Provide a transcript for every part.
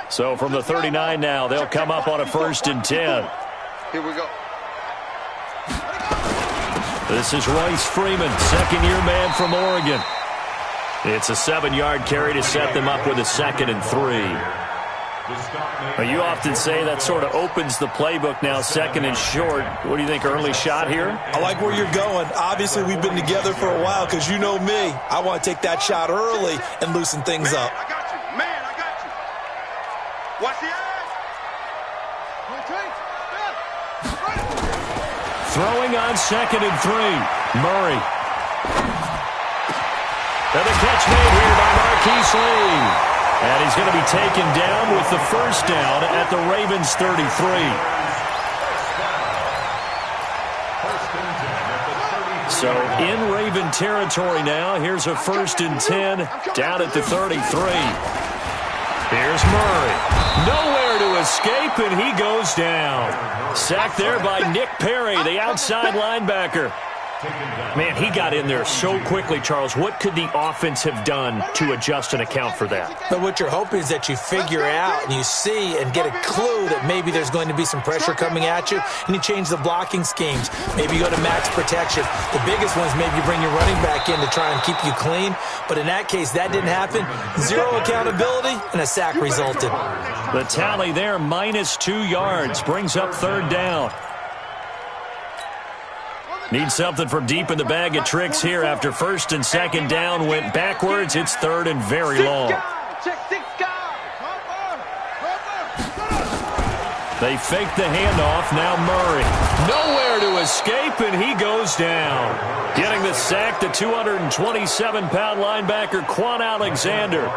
So from the 39 now, they'll come up on a 1st and 10. Here we go. This is Royce Freeman, second-year man from Oregon. It's a 7-yard carry to set them up with a 2nd and 3. You often say that sort of opens the playbook now, 2nd and short. What do you think, early shot here? I like where you're going. Obviously, we've been together for a while because you know me. I want to take that shot early and loosen things up. I got you. Man, I got you. Watch the eyes. Throwing on 2nd and 3. Murray. And the catch made here by Marquise Lee. And he's going to be taken down with the 1st down at the Ravens 33. So in Raven territory now. Here's a 1st and 10 down at the 33. Here's Murray. Nowhere to escape, and he goes down. Sacked there by Nick Perry, the outside linebacker. Man, he got in there so quickly, Charles. What could the offense have done to adjust and account for that? But what you're hoping is that you figure out and you see and get a clue that maybe there's going to be some pressure coming at you, and you change the blocking schemes. Maybe you go to max protection. The biggest one is maybe you bring your running back in to try and keep you clean. But in that case, that didn't happen. 0 accountability, and a sack resulted. The tally there, -2 yards, brings up 3rd down. Need something from deep in the bag of tricks here after 1st and 2nd down went backwards. It's 3rd and very long. They fake the handoff. Now Murray. Nowhere to escape, and he goes down. Getting the sack, the 227-pound linebacker, Quan Alexander.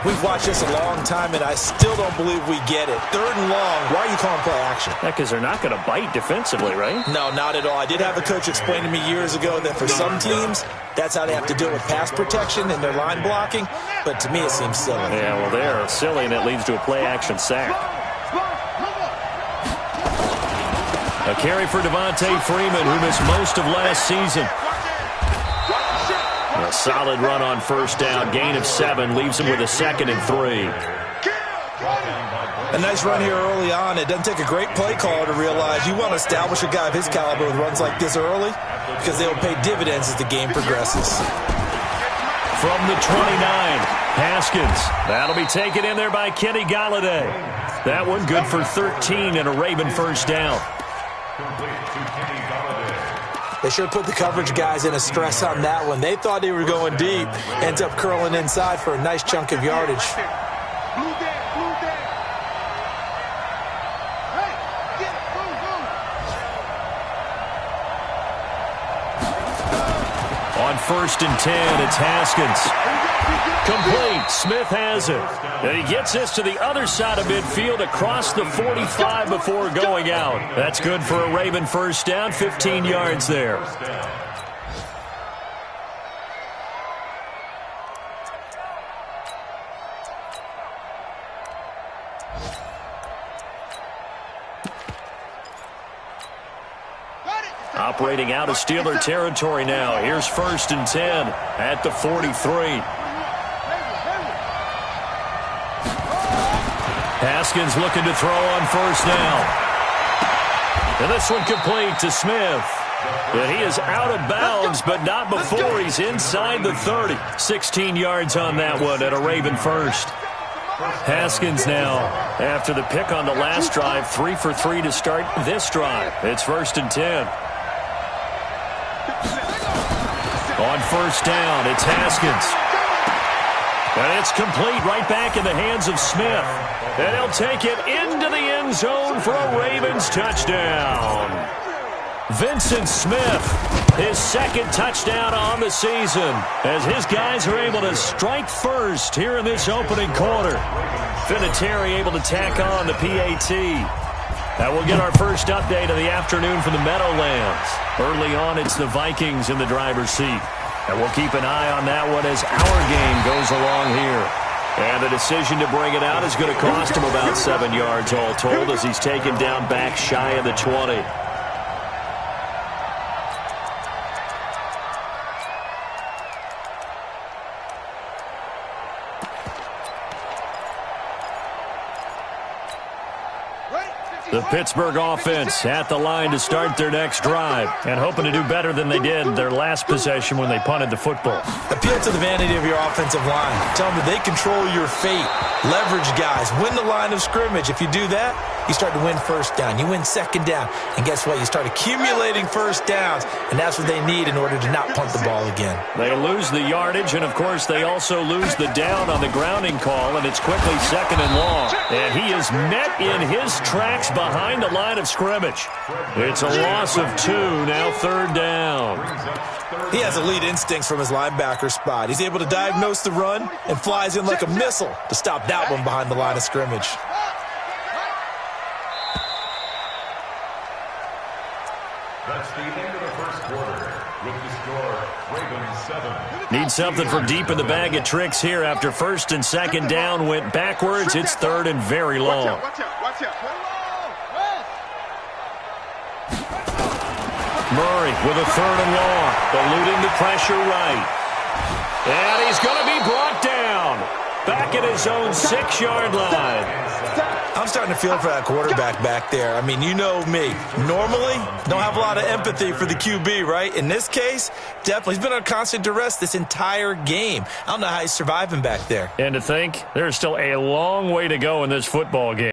We've watched this a long time, and I still don't believe we get it. 3rd and long. Why are you calling play action? Because they're not going to bite defensively, right? No, not at all. I did have a coach explain to me years ago that for some teams, that's how they have to deal with pass protection and their line blocking. But to me, it seems silly. Yeah, well, they're silly, and it leads to a play-action sack. A carry for Devontae Freeman, who missed most of last season. A solid run on 1st down. Gain of 7 leaves him with a 2nd and 3. A nice run here early on. It doesn't take a great play caller to realize you want to establish a guy of his caliber with runs like this early because they will pay dividends as the game progresses. From the 29, Haskins. That'll be taken in there by Kenny Golladay. That one good for 13 and a Raven 1st down. They should have put the coverage guys in a stress on that one. They thought they were going deep. Ends up curling inside for a nice chunk of yardage. On 1st and 10, it's Haskins. Complete. Smith has it. And he gets this to the other side of midfield across the 45 before going out. That's good for a Raven 1st down, 15 yards there. Operating out of Steeler territory now. Here's 1st and 10 at the 43. Haskins looking to throw on 1st now. And this one complete to Smith. And he is out of bounds, but not before he's inside the 30. 16 yards on that one at a Raven 1st. Haskins now, after the pick on the last drive, 3 for 3 to start this drive. It's 1st and 10. On 1st down, it's Haskins. And it's complete right back in the hands of Smith. And he'll take it into the end zone for a Ravens touchdown. Vincent Smith, his 2nd touchdown on the season, as his guys are able to strike first here in this opening quarter. Vinatieri able to tack on the PAT. Now we'll get our first update of the afternoon from the Meadowlands. Early on, it's the Vikings in the driver's seat. And we'll keep an eye on that one as our game goes along here. And the decision to bring it out is going to cost him about 7 yards all told as he's taken down back shy of the 20. The Pittsburgh offense at the line to start their next drive and hoping to do better than they did their last possession when they punted the football. Appeal to the vanity of your offensive line. Tell them that they control your fate. Leverage guys. Win the line of scrimmage. If you do that, you start to win first down. You win second down. And guess what? You start accumulating first downs, and that's what they need in order to not punt the ball again. They lose the yardage, and, of course, they also lose the down on the grounding call, and it's quickly second and long. And he is met in his tracks behind the line of scrimmage. It's a loss of 2, now third down. He has elite instincts from his linebacker spot. He's able to diagnose the run and flies in like a missile to stop that one behind the line of scrimmage. That's the end of the first quarter. With the score, Ravens 7. Need something from deep in the bag of tricks here after first and second down went backwards. It's third and very long. Watch out. Murray with a third and long, eluding the pressure right. And he's going to be brought down. Back at his own 6-yard line. I'm starting to feel for that quarterback back there. I mean, you know me. Normally, don't have a lot of empathy for the QB, right? In this case, definitely. He's been on constant duress this entire game. I don't know how he's surviving back there. And to think, there's still a long way to go in this football game.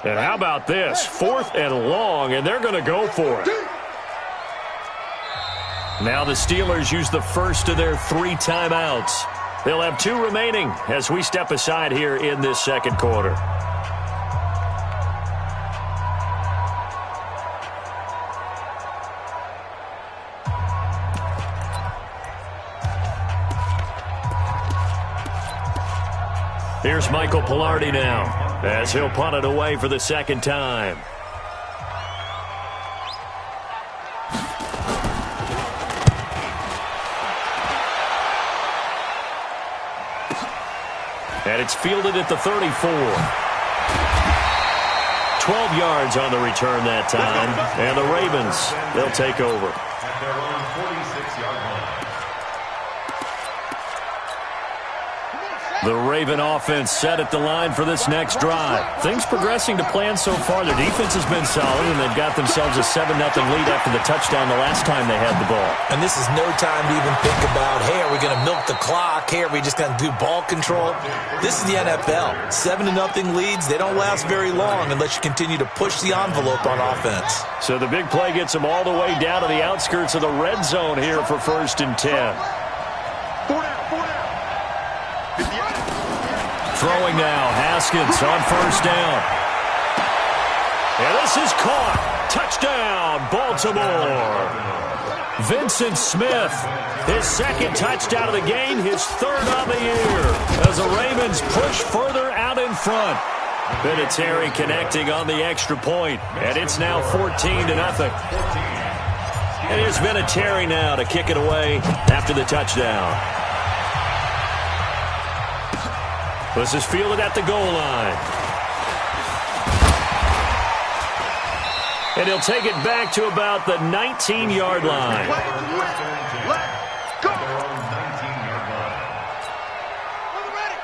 And how about this? 4th and long, and they're going to go for it. Now the Steelers use the first of their 3 timeouts. They'll have 2 remaining as we step aside here in this second quarter. Here's Michael Pilardi now as he'll punt it away for the second time. And it's fielded at the 34. 12 yards on the return that time. And the Ravens, they'll take over. At their own 46-yard line. The Raven offense set at the line for this next drive. Things progressing to plan so far. Their defense has been solid, and they've got themselves a 7-0 lead after the touchdown the last time they had the ball. And this is no time to even think about, hey, are we going to milk the clock? Hey, are we just going to do ball control? This is the NFL. 7-0 leads, they don't last very long unless you continue to push the envelope on offense. So the big play gets them all the way down to the outskirts of the red zone here for 1st and 10. 4 down. Throwing now, Haskins on 1st down. And this is caught. Touchdown, Baltimore. Vincent Smith, his 2nd touchdown of the game, his 3rd on the year, as the Ravens push further out in front. Vinatieri connecting on the extra point, and it's now 14-0. And here's Vinatieri now to kick it away after the touchdown. This is fielded at the goal line. And he'll take it back to about the 19-yard line.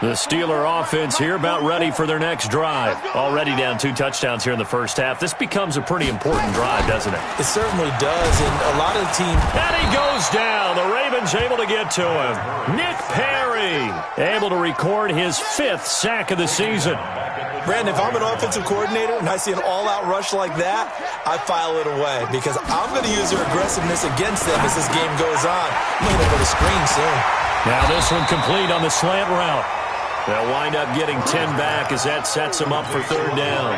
The Steeler offense here about ready for their next drive. Already down 2 touchdowns here in the first half. This becomes a pretty important drive, doesn't it? It certainly does, and a lot of the team... And he goes down. The Ravens able to get to him. Nick Perry able to record his 5th sack of the season. Brandon, if I'm an offensive coordinator and I see an all-out rush like that, I file it away because I'm going to use their aggressiveness against them as this game goes on. I'm going to go to screen soon. Now this one complete on the slant route. They'll wind up getting 10 back as that sets them up for third down.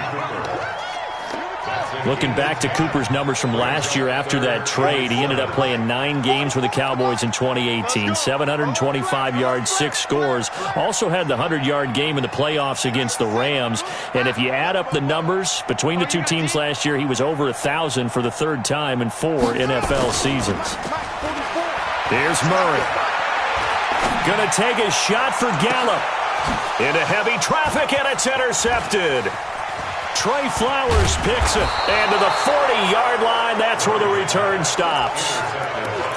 Looking back to Cooper's numbers from last year after that trade, he ended up playing 9 games with the Cowboys in 2018, 725 yards, 6 scores. Also had the 100-yard game in the playoffs against the Rams. And if you add up the numbers between the two teams last year, he was over 1,000 for the third time in 4 NFL seasons. Here's Murray. Gonna take a shot for Gallup. Into heavy traffic, and it's intercepted. Trey Flowers picks it, and to the 40-yard line, that's where the return stops.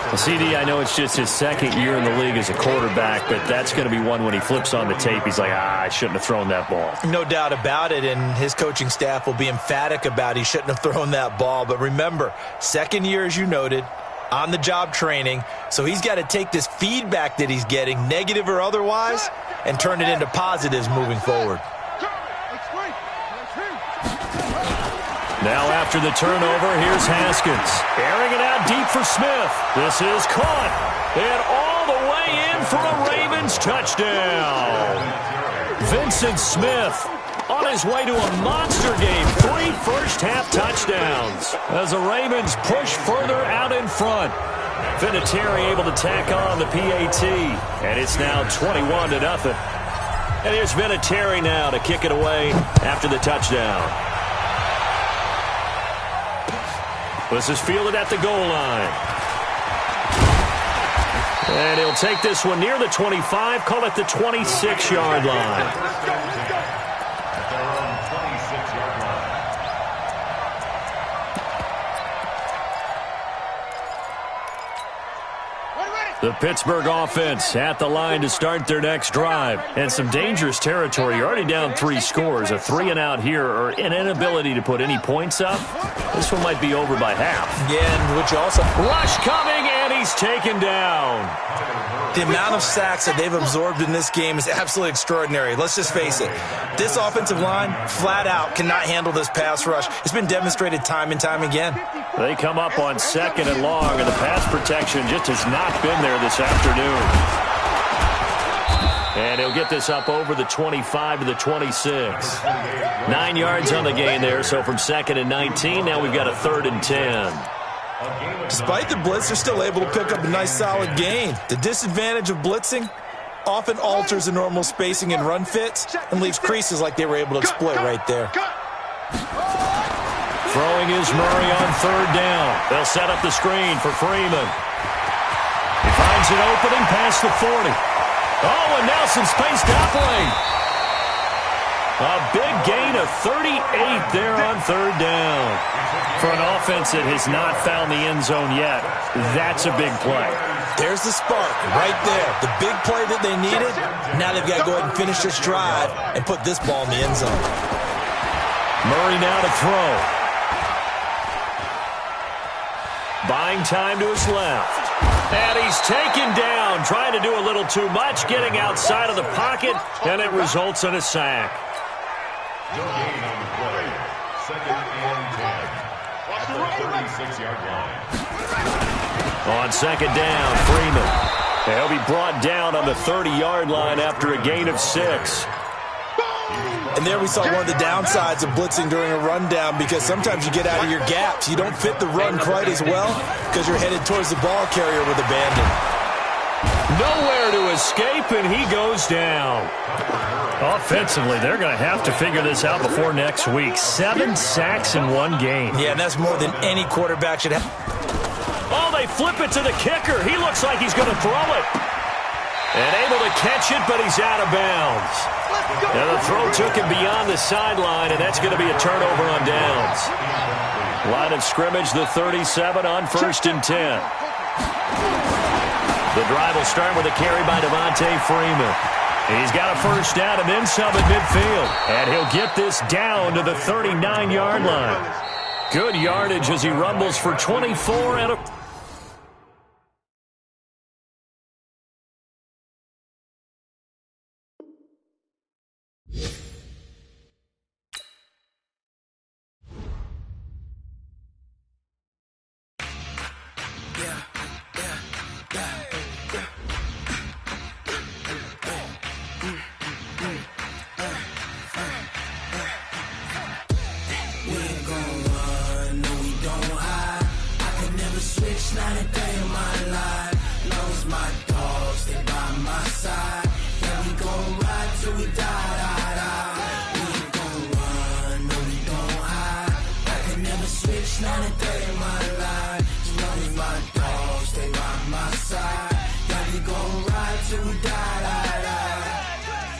Well, CD, I know it's just his second year in the league as a quarterback, but that's going to be one when he flips on the tape. He's like, I shouldn't have thrown that ball. No doubt about it, and his coaching staff will be emphatic about he shouldn't have thrown that ball. But remember, second year, as you noted, on-the-job training, so he's got to take this feedback that he's getting, negative or otherwise, and turn it into positives moving forward. Now after the turnover, here's Haskins. Airing it out deep for Smith. This is caught. And all the way in for a Ravens touchdown. Vincent Smith on his way to a monster game. 3 first-half touchdowns as the Ravens push further out in front. Vinatieri able to tack on the PAT. And it's now 21-0. And here's Vinatieri now to kick it away after the touchdown. This is fielded at the goal line. And he'll take this one near the 25, call it the 26-yard line. The Pittsburgh offense at the line to start their next drive. And some dangerous territory. You're already down 3 scores. A 3-and-out here or an inability to put any points up. This one might be over by half. Yeah, and which also... Rush coming, and he's taken down. The amount of sacks that they've absorbed in this game is absolutely extraordinary. Let's just face it. This offensive line, flat out, cannot handle this pass rush. It's been demonstrated time and time again. They come up on 2nd and long, and the pass protection just has not been there this afternoon. And he'll get this up over the 25 to the 26. 9 yards on the gain there, so from 2nd and 19, now we've got a 3rd and 10. Despite the blitz, they're still able to pick up a nice solid gain. The disadvantage of blitzing often alters the normal spacing and run fits and leaves creases like they were able to exploit right there. Throwing is Murray on 3rd down. They'll set up the screen for Freeman. He finds an opening past the 40. Oh, and now some space doubling. A big gain of 38 there on 3rd down. For an offense that has not found the end zone yet, that's a big play. There's the spark right there. The big play that they needed. Now they've got to go ahead and finish this drive and put this ball in the end zone. Murray now to throw. Buying time to his left. And he's taken down, trying to do a little too much, getting outside of the pocket, and it results in a sack. No gain on the play. 2nd and 10. At the 36-yard line. On 2nd down, Freeman. He'll be brought down on the 30-yard line after a gain of 6. And there we saw one of the downsides of blitzing during a rundown, because sometimes you get out of your gaps. You don't fit the run quite as well because you're headed towards the ball carrier with abandon. Nowhere to escape, and he goes down. Offensively, they're going to have to figure this out before next week. 7 sacks in 1 game. Yeah, and that's more than any quarterback should have. Oh, they flip it to the kicker. He looks like he's going to throw it. And able to catch it, but he's out of bounds. Now the throw took him beyond the sideline, and that's going to be a turnover on downs. Line of scrimmage, the 37 on 1st and 10. The drive will start with a carry by Devontae Freeman. He's got a 1st down and then some at midfield. And he'll get this down to the 39-yard line. Good yardage as he rumbles for 24 and a...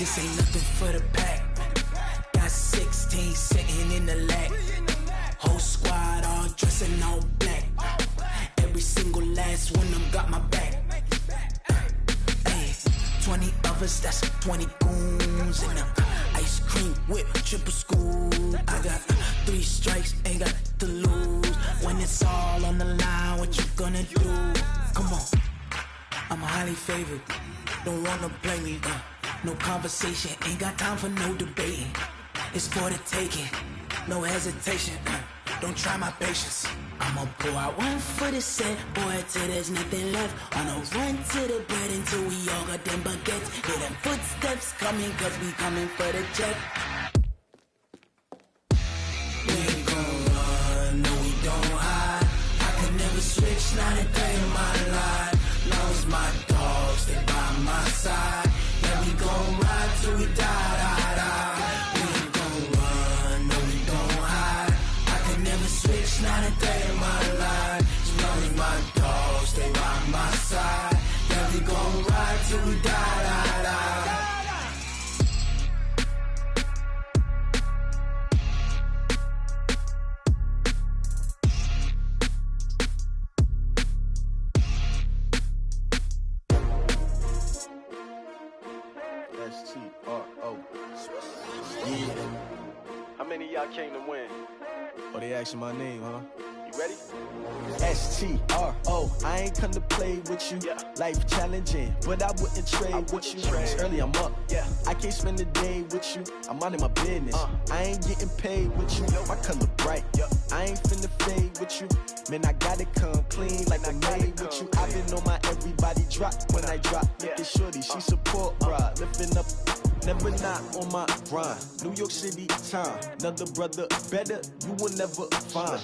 This ain't nothing for the pack. Got 16 sitting in the lag. Whole squad all dressing all black. Every single last one of them got my back. 20 of us, that's 20 goons in them. Ice cream whip, triple scoop. I got 3 strikes, ain't got to lose. When it's all on the line, what you gonna do? Come on, I'm highly favored. Don't wanna play me, no conversation, ain't got time for no debating. It's for the taking, no hesitation. Don't try my patience. I'ma pull out one for the set, boy, till there's nothing left. On a run to the bread until we all got them baguettes. Hear them footsteps coming, cause we coming for the check. We ain't gon' run, no we don't hide. I could never switch, not a day in my life. Long as my dogs, they by my side. Yeah, we gon' ride till we die, die, die. We ain't gon' run, no we don't hide. I could never switch, not a day in my life. As long as my dogs, they by my side. Yeah, we gon' ride till we die, die, die. S-T-R-O. Yeah. How many of y'all came to win? Oh, they asking my name, huh? You ready? S-T-R-O. I ain't come to play with you. Life challenging, but I wouldn't trade with you. It's early, I'm up. I can't spend the day with you. I'm minding my business. I ain't getting paid with you. My color bright. I ain't finna fade with you. Man, I gotta come clean like I made with you. I've been on my everybody drop when I drop. Look at shorty, she support ride. Lifting up, never not on my grind. New York City time, another brother better, you will never find.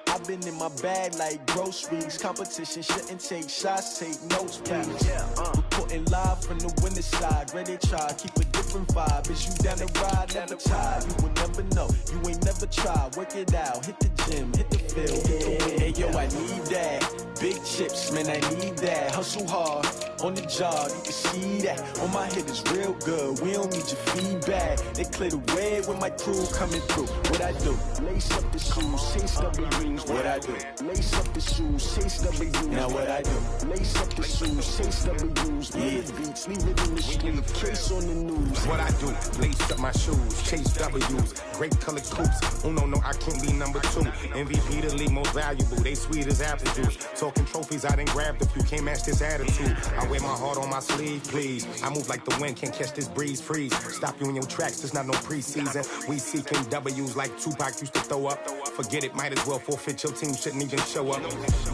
I've been in my bag like groceries. Competition shouldn't take shots, take notes, please. Reporting live from the winning side. Ready to try, keep a different vibe. Is you down the ride, never tired. You will never know, you ain't never tried. Work it out, hit the gym, hit the field. Hey yo, I need that. Big chips, man, I need that. Hustle hard, on the job, you can see that. On my head is real good, we don't need your feedback. They clear the way with my crew coming through. What I do? Lace up the shoes, chase W's. What I do? Lace up the shoes, chase W's. Now what I do? Lace up the shoes, chase W's. Yeah, beats, leave it in the street, case on the news. What I do? Lace up my shoes, chase W's. Great colored coops. Oh no, I can't be number 2. MVP the league most valuable. They sweet as apple juice. Talking trophies, I didn't grab the few. Can't match this attitude. I wear my heart on my sleeve, please. I move like the wind, can't catch this breeze, freeze. Stop you in your tracks, there's not no preseason. We seeking W's like Tupac used to throw up. Forget it, might as well forfeit. Your team shouldn't even show up.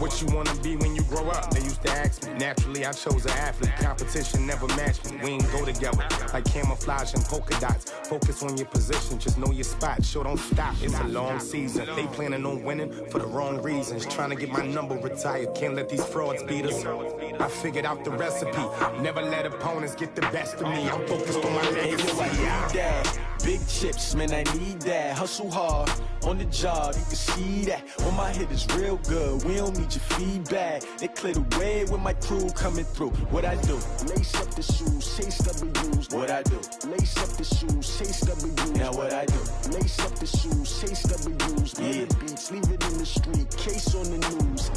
What you wanna be when you grow up? They used to ask me. Naturally, I chose an athlete. Competition never matched me. We ain't go together like camouflage and polka dots. Focus on your position, just know your spot. Sure, don't stop. It's a long season. They planning on winning for the wrong reasons. Trying to get my number retired. Can't let these frauds beat us. I figured out the recipe. Never let opponents get the best of me. I'm focused on my legacy. Big chips, man, I need that. Hustle hard, on the job, you can see that. On my head is real good, we don't need your feedback. They clear the way with my crew coming through. What I do? Lace up the shoes, chase W's. What I do? Lace up the shoes, chase W's. Now what I do? Lace up the shoes, chase W's. Yeah, beats, leave it in the street, case on the news.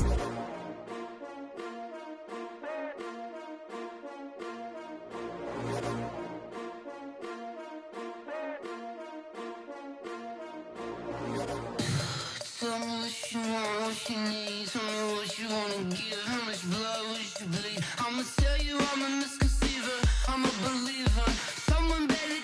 Tell me what you want, what you need. Tell me what you wanna give. How much blood would you bleed? I'ma tell you I'm a misconceiver. I'm a believer. Someone better